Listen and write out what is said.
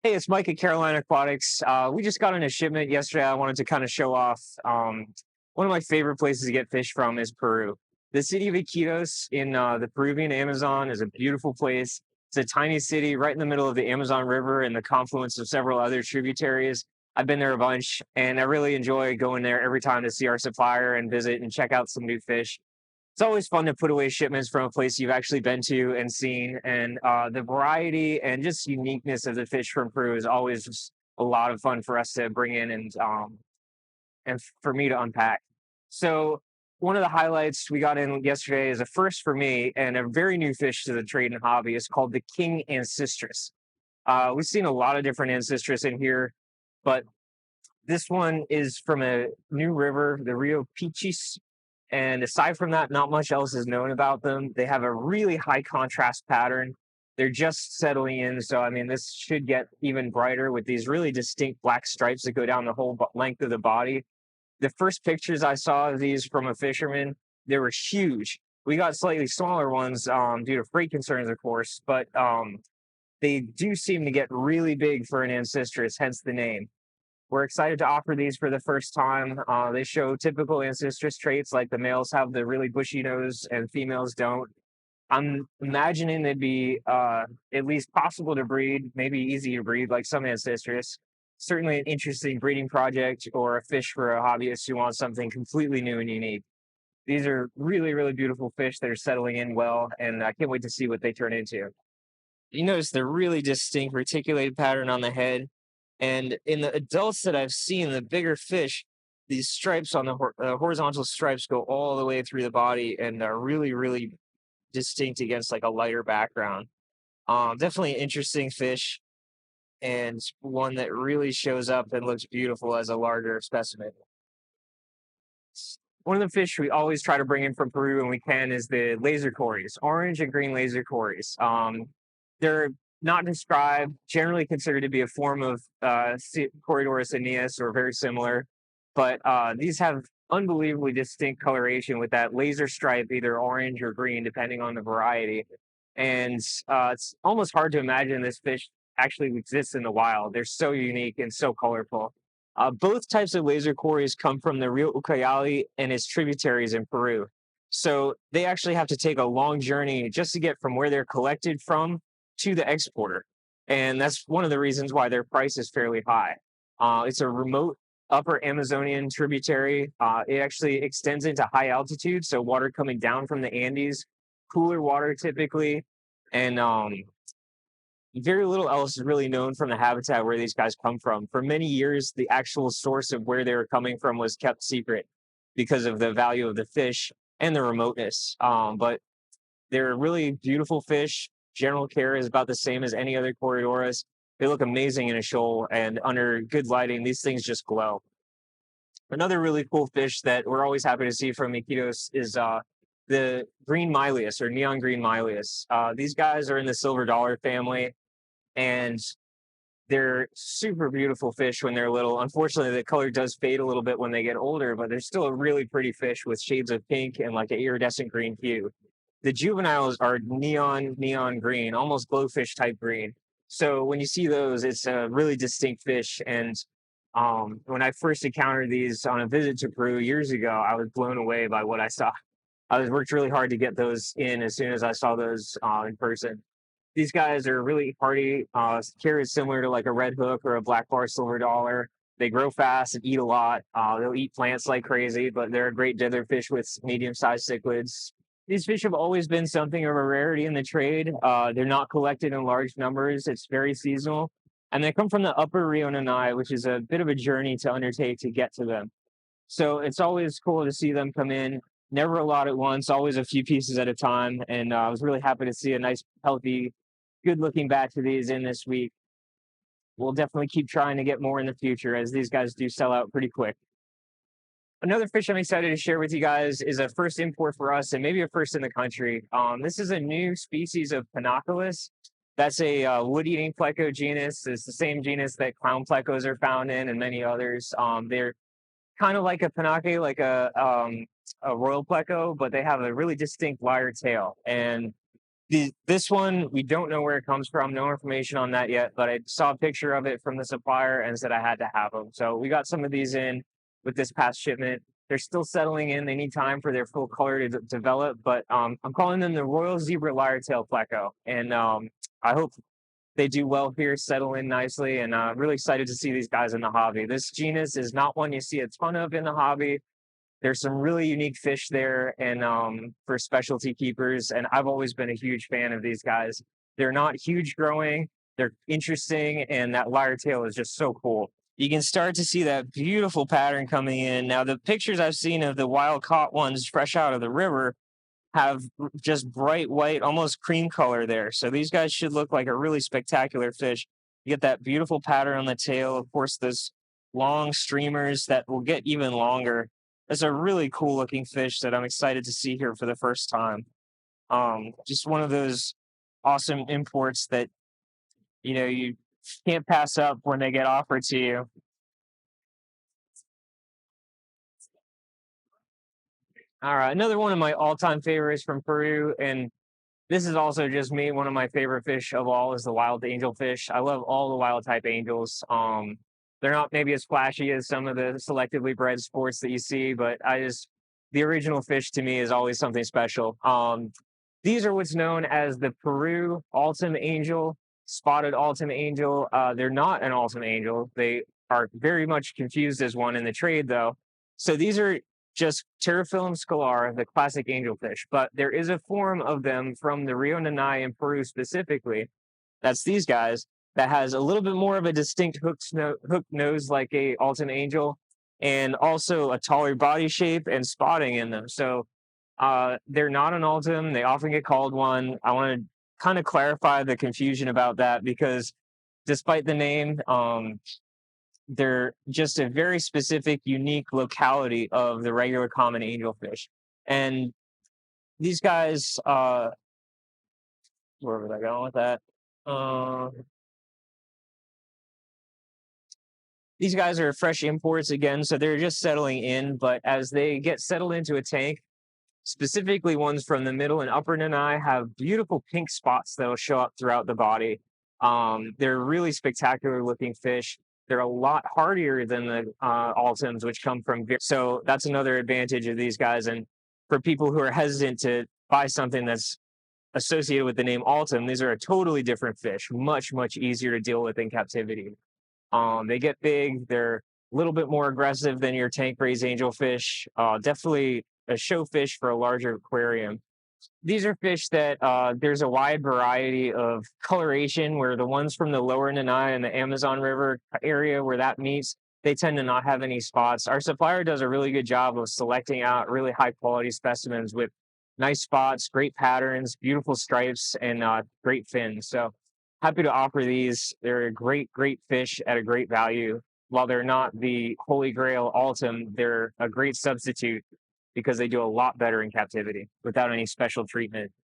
Hey, it's Mike at Carolina Aquatics. We just got on a shipment yesterday. I wanted to kind of show off. One of my favorite places to get fish from is Peru. The city of Iquitos in the Peruvian Amazon is a beautiful place. It's a tiny city right in the middle of the Amazon River and the confluence of several other tributaries. I've been there a bunch, and I really enjoy going there every time to see our supplier and visit and check out some new fish. It's always fun to put away shipments from a place you've actually been to and seen, and the variety and just uniqueness of the fish from Peru is always just a lot of fun for us to bring in and for me to unpack. So one of the highlights we got in yesterday is a first for me and a very new fish to the trade and hobby. It's called the king ancestris. We've seen a lot of different ancestris in here, but this one is from a new river, the Rio Pichis, and aside from that, not much else is known about them. They have a really high contrast pattern. They're just settling in. So, I mean, this should get even brighter with these really distinct black stripes that go down the whole length of the body. The first pictures I saw of these from a fisherman, they were huge. We got slightly smaller ones due to freight concerns, of course, but they do seem to get really big for an ancestris, hence the name. We're excited to offer these for the first time. They show typical ancestris traits, like the males have the really bushy nose and females don't. I'm imagining they'd be at least possible to breed, maybe easy to breed, like some ancestris. Certainly an interesting breeding project or a fish for a hobbyist who wants something completely new and unique. These are really, really beautiful fish that are settling in well, and I can't wait to see what they turn into. You notice the really distinct reticulated pattern on the head. And in the adults that I've seen, the bigger fish, these stripes on the horizontal stripes go all the way through the body and are really, really distinct against like a lighter background. Definitely an interesting fish and one that really shows up and looks beautiful as a larger specimen. One of the fish we always try to bring in from Peru when we can is the laser cories, orange and green laser cories. They're not described, generally considered to be a form of Corydorus aeneas or very similar, but these have unbelievably distinct coloration with that laser stripe, either orange or green, depending on the variety. And it's almost hard to imagine this fish actually exists in the wild. They're so unique and so colorful. Both types of laser quarries come from the Rio Ucayali and its tributaries in Peru. So they actually have to take a long journey just to get from where they're collected from to the exporter. And that's one of the reasons why their price is fairly high. It's a remote upper Amazonian tributary. It actually extends into high altitude, so water coming down from the Andes, cooler water typically, and very little else is really known from the habitat where these guys come from. For many years, the actual source of where they were coming from was kept secret because of the value of the fish and the remoteness. But they're really beautiful fish. General care is about the same as any other Corridoras. They look amazing in a shoal, and under good lighting, these things just glow. Another really cool fish that we're always happy to see from Iquitos is the green Mylius or neon green Mylius. These guys are in the silver dollar family, and they're super beautiful fish when they're little. Unfortunately, the color does fade a little bit when they get older, but they're still a really pretty fish with shades of pink and like an iridescent green hue. The juveniles are neon green, almost glowfish type green. So when you see those, it's a really distinct fish. And when I first encountered these on a visit to Peru years ago, I was blown away by what I saw. I was worked really hard to get those in as soon as I saw those in person. These guys are really hardy. Care is similar to like a red hook or a black bar silver dollar. They grow fast and eat a lot. They'll eat plants like crazy, but they're a great dither fish with medium-sized cichlids. These fish have always been something of a rarity in the trade. They're not collected in large numbers. It's very seasonal. And they come from the upper Rio Nanai, which is a bit of a journey to undertake to get to them. So it's always cool to see them come in. Never a lot at once, always a few pieces at a time. And I was really happy to see a nice, healthy, good looking batch of these in this week. We'll definitely keep trying to get more in the future as these guys do sell out pretty quick. Another fish I'm excited to share with you guys is a first import for us and maybe a first in the country. This is a new species of Panoculus. That's a wood-eating pleco genus. It's the same genus that clown plecos are found in and many others. They're kind of like a panache, like a royal pleco, but they have a really distinct wire tail. And This one, we don't know where it comes from. No information on that yet, but I saw a picture of it from the supplier and said I had to have them. So we got some of these in with this past shipment. They're still settling in. They need time for their full color to develop, but I'm calling them the Royal Zebra Lyre-tailed Pleco, and I hope they do well here, settle in nicely, and really excited to see these guys in the hobby. This genus is not one you see a ton of in the hobby. There's some really unique fish there, and for specialty keepers, and I've always been a huge fan of these guys. They're not huge growing, they're interesting, and that lyre tail is just so cool. You can start to see that beautiful pattern coming in. Now, the pictures I've seen of the wild caught ones fresh out of the river have just bright white, almost cream color there. So these guys should look like a really spectacular fish. You get that beautiful pattern on the tail, of course, those long streamers that will get even longer. It's a really cool looking fish that I'm excited to see here for the first time. Just one of those awesome imports that you can't pass up when they get offered to you. All right, another one of my all-time favorites from Peru, and this is also just me. One of my favorite fish of all is the wild angelfish. I love all the wild type angels. They're not maybe as flashy as some of the selectively bred sports that you see, but the original fish to me is always something special. These are what's known as the Peru Altum angel, spotted Altum angel. They're not an Altum angel. They are very much confused as one in the trade, though. So these are just Pterophyllum scalar, the classic angelfish. But there is a form of them from the Rio Nanay in Peru specifically. That's these guys that has a little bit more of a distinct hooked nose like a Alton angel, and also a taller body shape and spotting in them. So they're not an Altum. They often get called one. I want to kind of clarify the confusion about that because despite the name, they're just a very specific, unique locality of the regular common angelfish. And these guys, where was I going with that? Uh, these guys are fresh imports again, so they're just settling in. But as they get settled into a tank, specifically ones from the middle and upper Nanai have beautiful pink spots that'll show up throughout the body. They're really spectacular looking fish. They're a lot hardier than the Altums, which come from. So that's another advantage of these guys. And for people who are hesitant to buy something that's associated with the name Altum, these are a totally different fish, much, much easier to deal with in captivity. They get big. They're a little bit more aggressive than your tank raised angelfish. Definitely a show fish for a larger aquarium. These are fish that there's a wide variety of coloration where the ones from the lower Nanai and the Amazon River area where that meets, they tend to not have any spots. Our supplier does a really good job of selecting out really high quality specimens with nice spots, great patterns, beautiful stripes, and great fins. So happy to offer these. They're a great, great fish at a great value. While they're not the holy grail Altum, they're a great substitute because they do a lot better in captivity without any special treatment.